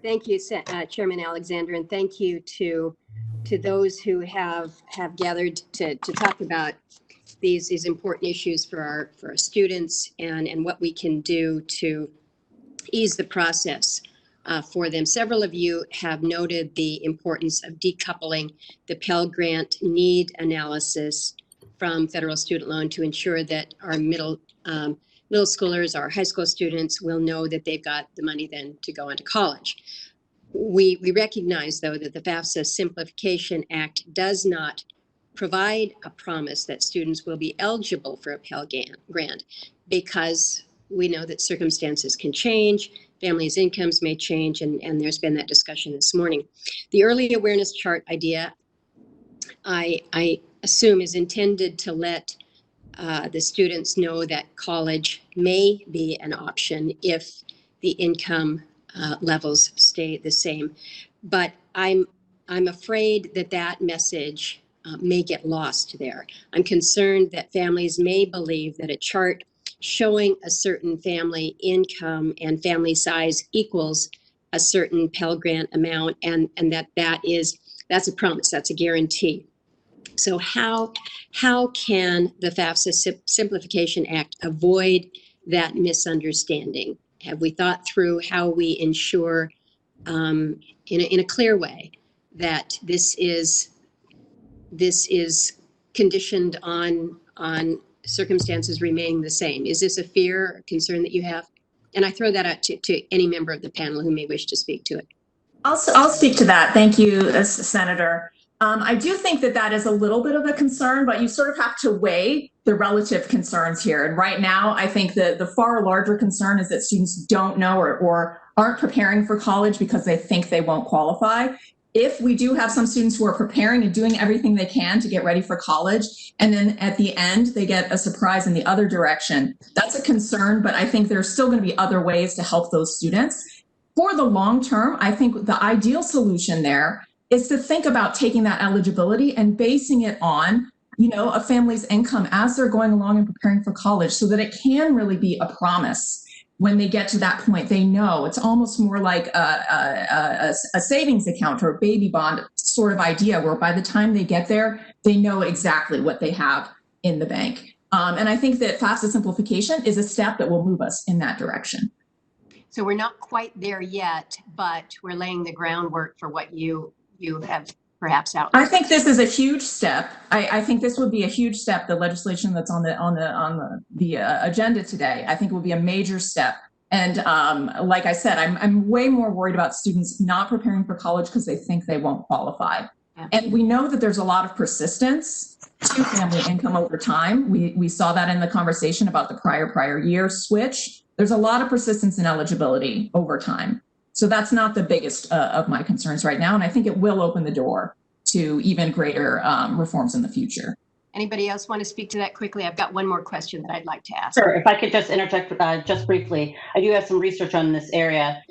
Thank you, Chairman Alexander, and thank you to those who have gathered to talk about these important issues for our students and what we can do to ease the process for them. Several of you have noted the importance of decoupling the Pell Grant need analysis from federal student loan to ensure that our middle schoolers, our high school students will know that they've got the money then to go into college. We recognize, though, that the FAFSA Simplification Act does not provide a promise that students will be eligible for a Pell Grant because we know that circumstances can change, families' incomes may change, and there's been that discussion this morning. The early awareness chart idea, I assume, is intended to let the students know that college may be an option if the income levels stay the same. But I'm afraid that message may get lost there. I'm concerned that families may believe that a chart showing a certain family income and family size equals a certain Pell Grant amount, and that's a promise, that's a guarantee. So how can the FAFSA Simplification Act avoid that misunderstanding? Have we thought through how we ensure in a clear way that this is conditioned on circumstances remaining the same? Is this a fear or concern that you have? And I throw that out to any member of the panel who may wish to speak to it. I'll speak to that. Thank you, Senator. I do think that is a little bit of a concern, but you sort of have to weigh the relative concerns here. And right now, I think the far larger concern is that students don't know or aren't preparing for college because they think they won't qualify. If we do have some students who are preparing and doing everything they can to get ready for college, and then at the end, they get a surprise in the other direction, that's a concern, but I think there's still going to be other ways to help those students. For the long term, I think the ideal solution there is to think about taking that eligibility and basing it on, a family's income as they're going along and preparing for college, so that it can really be a promise. When they get to that point, they know. It's almost more like a savings account or a baby bond sort of idea, where by the time they get there, they know exactly what they have in the bank. And I think that FAFSA simplification is a step that will move us in that direction. So we're not quite there yet, but we're laying the groundwork for what you have perhaps outlined. I think this is a huge step. I think this would be a huge step. The legislation that's on the agenda today, I think, will be a major step. And like I said, I'm way more worried about students not preparing for college because they think they won't qualify. Yeah. And we know that there's a lot of persistence to family income over time. We saw that in the conversation about the prior year switch. There's a lot of persistence in eligibility over time. So that's not the biggest of my concerns right now. And I think it will open the door to even greater reforms in the future. Anybody else want to speak to that quickly? I've got one more question that I'd like to ask. Sure. If I could just interject just briefly. I do have some research on this area.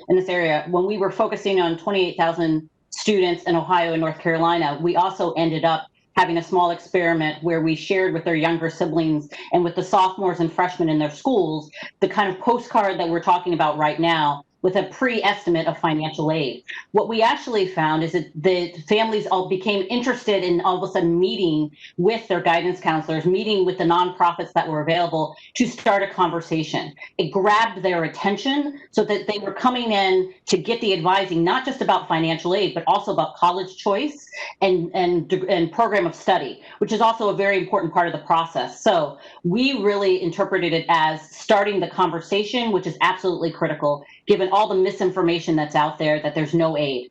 When we were focusing on 28,000 students in Ohio and North Carolina, we also ended up having a small experiment where we shared with their younger siblings and with the sophomores and freshmen in their schools the kind of postcard that we're talking about right now, with a pre-estimate of financial aid. What we actually found is that the families all became interested in all of a sudden meeting with their guidance counselors, meeting with the nonprofits that were available to start a conversation. It grabbed their attention so that they were coming in to get the advising, not just about financial aid, but also about college choice and program of study, which is also a very important part of the process. So we really interpreted it as starting the conversation, which is absolutely critical, given all the misinformation that's out there that there's no aid.